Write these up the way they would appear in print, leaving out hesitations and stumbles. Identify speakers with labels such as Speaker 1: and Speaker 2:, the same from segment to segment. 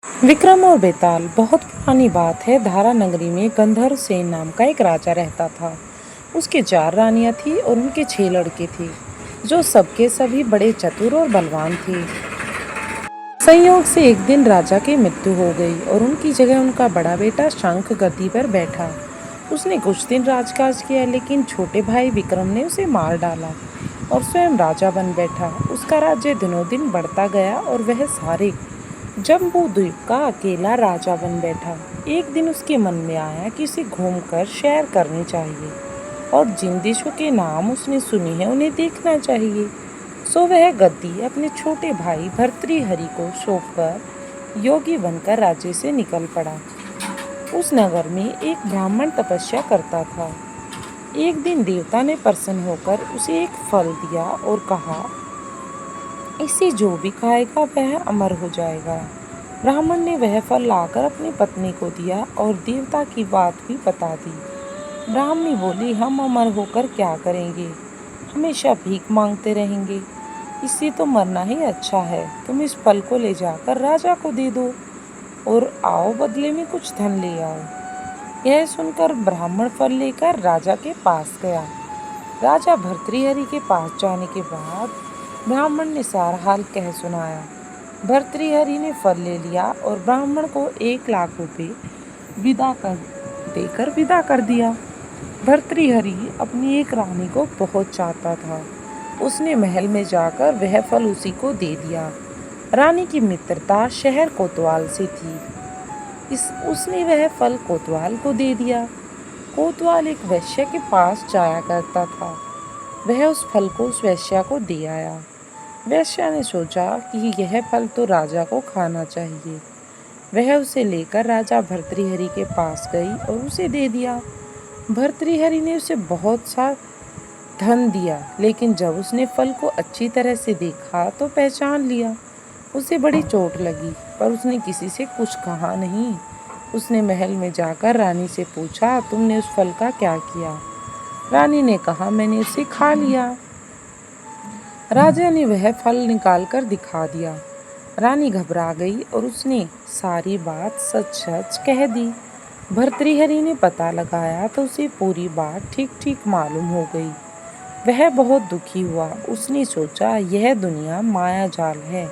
Speaker 1: विक्रम और बेताल। बहुत पुरानी बात है। धारा नगरी में गंधर्व सेन नाम का एक राजा रहता था। उसके 4 रानियां थी और उनके 6 लड़के थे, जो सबके सभी बड़े चतुर और बलवान थे। संयोग से एक दिन राजा की मृत्यु हो गई और उनकी जगह उनका बड़ा बेटा शंख गद्दी पर बैठा। उसने कुछ दिन राजकाज किया, लेकिन छोटे भाई विक्रम ने उसे मार डाला और स्वयं राजा बन बैठा। उसका राज्य दिनों दिन बढ़ता गया और वह सारे जम्बूद्वीप का अकेला राजा बन बैठा। एक दिन उसके मन में आया कि उसे घूमकर सैर करनी चाहिए और जिन देशों के नाम उसने सुने हैं उन्हें देखना चाहिए। सो वह गद्दी अपने छोटे भाई भर्तृहरि को सौंपकर योगी बनकर राज्य से निकल पड़ा। उस नगर में एक ब्राह्मण तपस्या करता था। एक दिन देवता ने प्रसन्न होकर उसे एक फल दिया और कहा, इसे जो भी खाएगा वह अमर हो जाएगा। ब्राह्मण ने वह फल लाकर अपनी पत्नी को दिया और देवता की बात भी बता दी। ब्राह्मणी बोली, हम अमर होकर क्या करेंगे, हमेशा भीख मांगते रहेंगे, इससे तो मरना ही अच्छा है। तुम इस फल को ले जाकर राजा को दे दो और आओ बदले में कुछ धन ले आओ। यह सुनकर ब्राह्मण फल लेकर राजा के पास गया। राजा भर्तृहरि के पास जाने के बाद ब्राह्मण ने सारा हाल कह सुनाया। भर्तृहरि ने फल ले लिया और ब्राह्मण को 1 लाख रुपए विदा कर दिया। भर्तृहरि अपनी एक रानी को बहुत चाहता था। उसने महल में जाकर वह फल उसी को दे दिया। रानी की मित्रता शहर कोतवाल से थी। उसने वह फल कोतवाल को दे दिया। कोतवाल एक वैश्य के पास जाया करता था। वह उस फल को उस वैश्या को दे आया। वैश्या ने सोचा कि यह फल तो राजा को खाना चाहिए। वह उसे लेकर राजा भर्तृहरि के पास गई और उसे दे दिया। भर्तृहरि ने उसे बहुत सा धन दिया, लेकिन जब उसने फल को अच्छी तरह से देखा तो पहचान लिया। उसे बड़ी चोट लगी, पर उसने किसी से कुछ कहा नहीं। उसने महल में जाकर रानी से पूछा, तुमने उस फल का क्या किया? रानी ने कहा, मैंने उसे खा लिया। राजा ने वह फल निकाल कर दिखा दिया। रानी घबरा गई और उसने सारी बात सच सच कह दी। भर्तृहरि ने पता लगाया तो उसे पूरी बात ठीक ठीक मालूम हो गई। वह बहुत दुखी हुआ। उसने सोचा, यह दुनिया माया जाल है,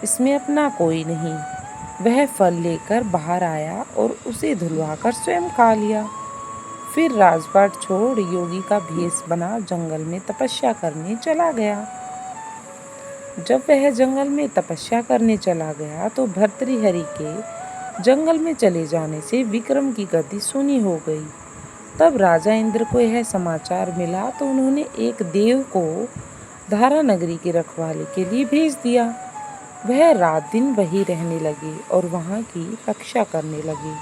Speaker 1: इसमें अपना कोई नहीं। वह फल लेकर बाहर आया और उसे धुलवाकर स्वयं खा लिया। फिर राजपाट छोड़ योगी का भेष बना जंगल में तपस्या करने चला गया। जब वह जंगल में तपस्या करने चला गया तो भर्तृहरि के जंगल में चले जाने से विक्रम की गति सूनी हो गई। तब राजा इंद्र को यह समाचार मिला तो उन्होंने एक देव को धारा नगरी की रखवाली के लिए भेज दिया। वह रात दिन वहीं रहने लगे और वहाँ की रक्षा करने लगे।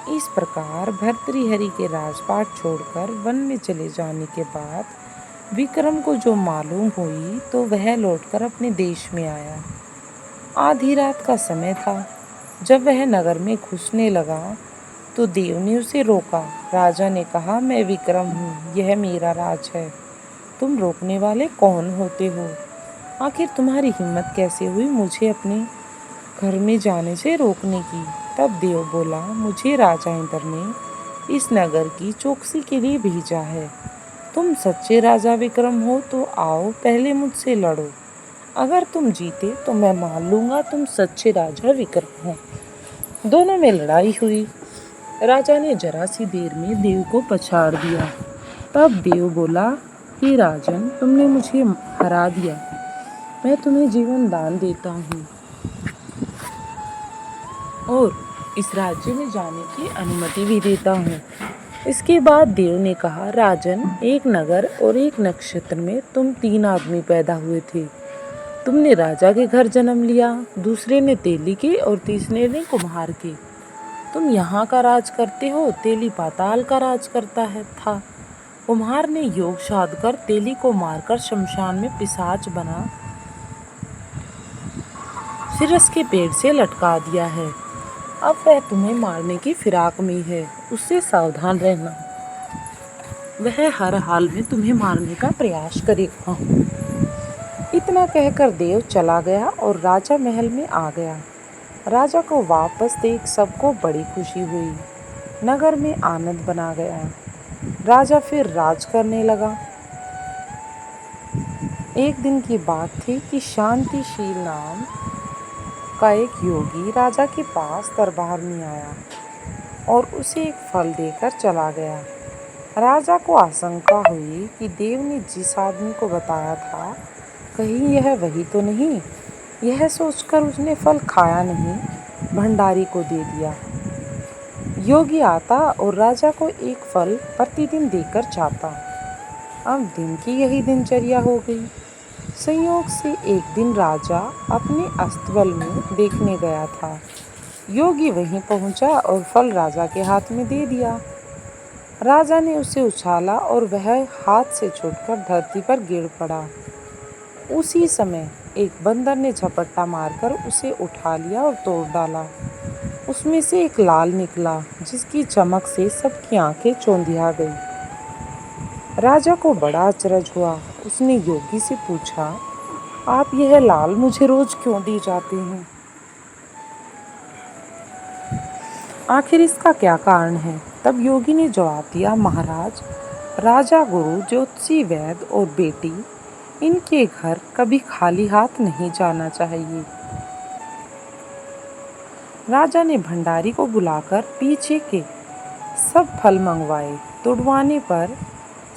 Speaker 1: इस प्रकार भर्तृहरि के राजपाट छोड़कर वन में चले जाने के बाद विक्रम को जो मालूम हुई तो वह लौटकर अपने देश में आया। आधी रात का समय था। जब वह नगर में घुसने लगा तो देव ने उसे रोका। राजा ने कहा, मैं विक्रम हूँ, यह मेरा राज है। तुम रोकने वाले कौन होते हो? आखिर तुम्हारी हिम्मत कैसे हुई मुझे अपने घर में जाने से रोकने की? तब देव बोला, मुझे राजा इंद्र ने इस नगर की चौकसी के लिए भेजा है। तुम सच्चे राजा विक्रम हो तो आओ पहले मुझसे लड़ो। अगर तुम जीते तो मैं मान लूँगा तुम सच्चे राजा विक्रम हो। दोनों में लड़ाई हुई। राजा ने जरा सी देर में देव को पछाड़ दिया। तब देव बोला, हे राजन, तुमने मुझे हरा दिया, मैं तुम्हें जीवन दान देता हूँ और इस राज्य में जाने की अनुमति भी देता हूँ। इसके बाद देव ने कहा, राजन, एक नगर और एक नक्षत्र में तुम 3 आदमी पैदा हुए थे। तुमने राजा के घर जन्म लिया, दूसरे ने तेली के और तीसरे ने कुम्हार के। तुम यहाँ का राज करते हो, तेली पाताल का राज करता था। कुम्हार ने योग साध कर तेली को मारकर शमशान में पिशाच बना सिरस के पेड़ से लटका दिया है। अब वह तुम्हें मारने की फिराक में है, उससे सावधान रहना। वह हर हाल में तुम्हें मारने का प्रयास करेगा। इतना कहकर देव चला गया और राजा महल में आ गया। राजा को वापस देख सबको बड़ी खुशी हुई। नगर में आनंद बना गया। राजा फिर राज करने लगा। एक दिन की बात थी कि शांतिशील नाम का एक योगी राजा के पास दरबार में आया और उसे एक फल देकर चला गया। राजा को आशंका हुई कि देव ने जिस आदमी को बताया था कहीं यह वही तो नहीं। यह सोचकर उसने फल खाया नहीं, भंडारी को दे दिया। योगी आता और राजा को एक फल प्रतिदिन देकर जाता। अब दिन की यही दिनचर्या हो गई। संयोग से एक दिन राजा अपने अस्तबल में देखने गया था। योगी वहीं पहुंचा और फल राजा के हाथ में दे दिया। राजा ने उसे उछाला और वह हाथ से छूटकर धरती पर गिर पड़ा। उसी समय एक बंदर ने झपट्टा मारकर उसे उठा लिया और तोड़ डाला। उसमें से एक लाल निकला जिसकी चमक से सबकी आंखें चौंधिया गई। राजा को बड़ा अचरज हुआ। उसने योगी से पूछा, आप यह लाल मुझे रोज क्यों दी जाते हैं? आखिर इसका क्या कारण है? तब योगी ने जवाब दिया, महाराज, राजा, गुरु, ज्योतिषी, वैद्य और बेटी, इनके घर कभी खाली हाथ नहीं जाना चाहिए। राजा ने भंडारी को बुलाकर पीछे के सब फल मंगवाए। तुड़वाने पर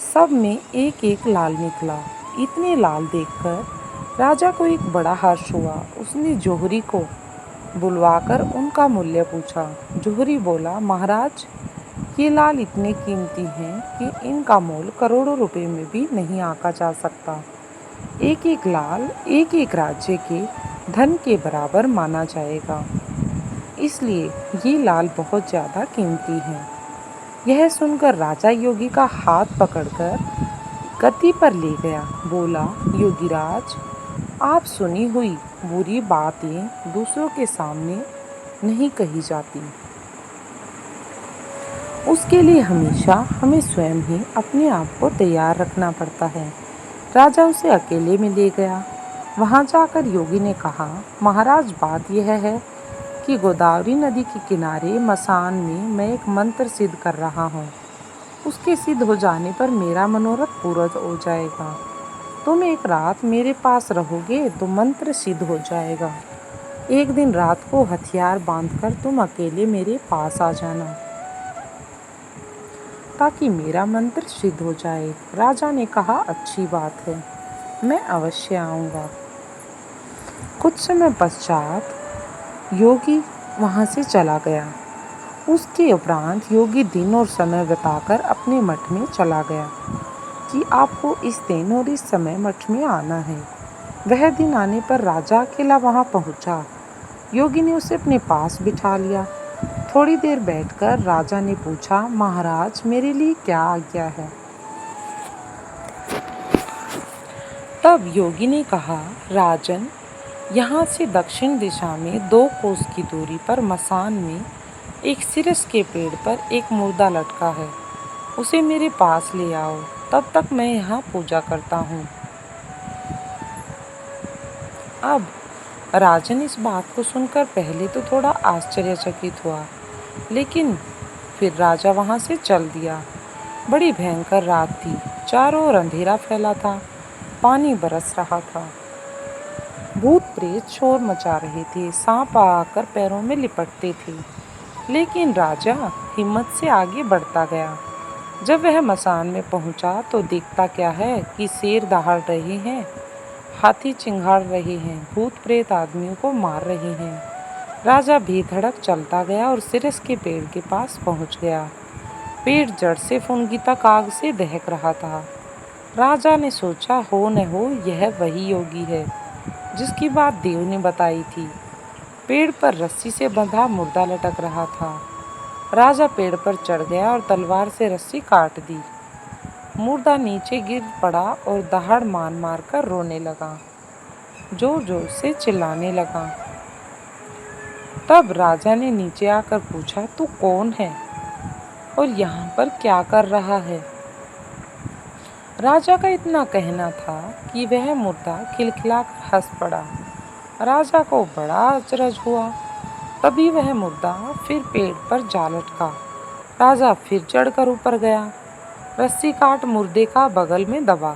Speaker 1: सब में एक एक लाल निकला। इतने लाल देखकर राजा को एक बड़ा हर्ष हुआ। उसने जोहरी को बुलवाकर उनका मूल्य पूछा। जोहरी बोला, महाराज, ये लाल इतने कीमती हैं कि इनका मोल करोड़ों रुपए में भी नहीं आंका जा सकता। एक एक लाल एक एक राज्य के धन के बराबर माना जाएगा, इसलिए ये लाल बहुत ज़्यादा कीमती हैं। यह सुनकर राजा योगी का हाथ पकड़कर गद्दी पर ले गया। बोला, योगीराज, आप सुनी हुई बुरी बातें दूसरों के सामने नहीं कही जाती। उसके लिए हमेशा हमें स्वयं ही अपने आप को तैयार रखना पड़ता है। राजा उसे अकेले में ले गया। वहाँ जाकर योगी ने कहा, महाराज, बात यह है कि गोदावरी नदी के किनारे मसान में मैं एक मंत्र सिद्ध कर रहा हूँ। उसके सिद्ध हो जाने पर मेरा मनोरथ पूरा हो जाएगा। तुम एक रात मेरे पास रहोगे तो मंत्र सिद्ध हो जाएगा। एक दिन रात को हथियार बांधकर तुम अकेले मेरे पास आ जाना ताकि मेरा मंत्र सिद्ध हो जाए। राजा ने कहा, अच्छी बात है, मैं अवश्य आऊँगा। कुछ समय पश्चात योगी वहाँ से चला गया। उसके उपरांत योगी दिन और समय बताकर अपने मठ में चला गया कि आपको इस दिन और इस समय मठ में आना है। वह दिन आने पर राजा अकेला वहाँ पहुँचा। योगी ने उसे अपने पास बिठा लिया। थोड़ी देर बैठकर राजा ने पूछा, महाराज, मेरे लिए क्या आज्ञा है? तब योगी ने कहा, राजन, यहाँ से दक्षिण दिशा में 2 कोस की दूरी पर मसान में एक सिरस के पेड़ पर एक मुर्दा लटका है। उसे मेरे पास ले आओ, तब तक मैं यहाँ पूजा करता हूँ। अब राजन इस बात को सुनकर पहले तो थोड़ा आश्चर्यचकित हुआ, लेकिन फिर राजा वहाँ से चल दिया। बड़ी भयंकर रात थी। चारों ओर अंधेरा फैला था। पानी बरस रहा था। भूत प्रेत शोर मचा रहे थे। सांप आकर पैरों में लिपटते थे। लेकिन राजा हिम्मत से आगे बढ़ता गया। जब वह मसान में पहुंचा तो देखता क्या है कि शेर दहाड़ रहे हैं, हाथी चिंघाड़ रहे हैं, भूत प्रेत आदमियों को मार रहे हैं। राजा बेधड़क चलता गया और सिरस के पेड़ के पास पहुंच गया। पेड़ जड़ से फुनगी तक आग से दहक रहा था। राजा ने सोचा, हो न हो यह वही योगी है जिसकी बात देव ने बताई थी। पेड़ पर रस्सी से बंधा मुर्दा लटक रहा था। राजा पेड़ पर चढ़ गया और तलवार से रस्सी काट दी। मुर्दा नीचे गिर पड़ा और दहाड़ मार मार कर रोने लगा, जोर जोर से चिल्लाने लगा। तब राजा ने नीचे आकर पूछा, तू कौन है और यहाँ पर क्या कर रहा है? राजा का इतना कहना था कि वह मुर्दा खिलखिलाकर हंस पड़ा। राजा को बड़ा अचरज हुआ। तभी वह मुर्दा फिर पेड़ पर जा लटका। राजा फिर चढ़कर ऊपर गया, रस्सी काट मुर्दे का बगल में दबा।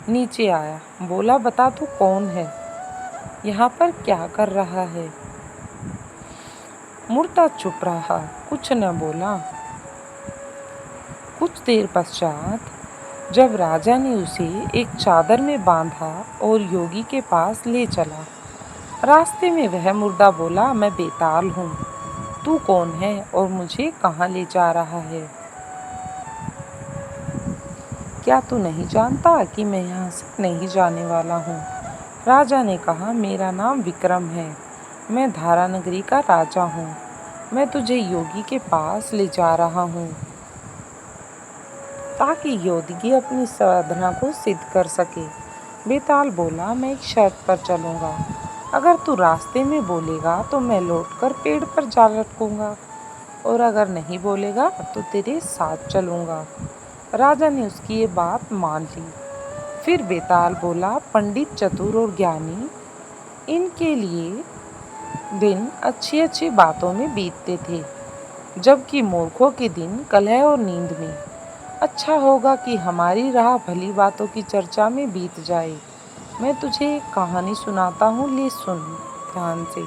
Speaker 1: नीचे आया, बोला बता तू कौन है, यहाँ पर क्या कर रहा है। मुर्दा चुप रहा, कुछ न बोला। कुछ देर पश्चात जब राजा ने उसे एक चादर में बांधा और योगी के पास ले चला, रास्ते में वह मुर्दा बोला, मैं बेताल हूँ, तू कौन है और मुझे कहाँ ले जा रहा है। क्या तू नहीं जानता कि मैं यहाँ से नहीं जाने वाला हूँ। राजा ने कहा, मेरा नाम विक्रम है, मैं धारा नगरी का राजा हूँ, मैं तुझे योगी के पास ले जा रहा हूँ ताकि योगी अपनी साधना को सिद्ध कर सके। बेताल बोला, मैं एक शर्त पर चलूँगा, अगर तू रास्ते में बोलेगा तो मैं लौटकर पेड़ पर जा लटकूँगा, और अगर नहीं बोलेगा तो तेरे साथ चलूँगा। राजा ने उसकी ये बात मान ली। फिर बेताल बोला, पंडित, चतुर और ज्ञानी, इनके लिए दिन अच्छी अच्छी बातों में बीतते थे, जबकि मूर्खों के दिन कलह और नींद में। अच्छा होगा कि हमारी राह भली बातों की चर्चा में बीत जाए। मैं तुझे एक कहानी सुनाता हूँ, ले सुन ध्यान से।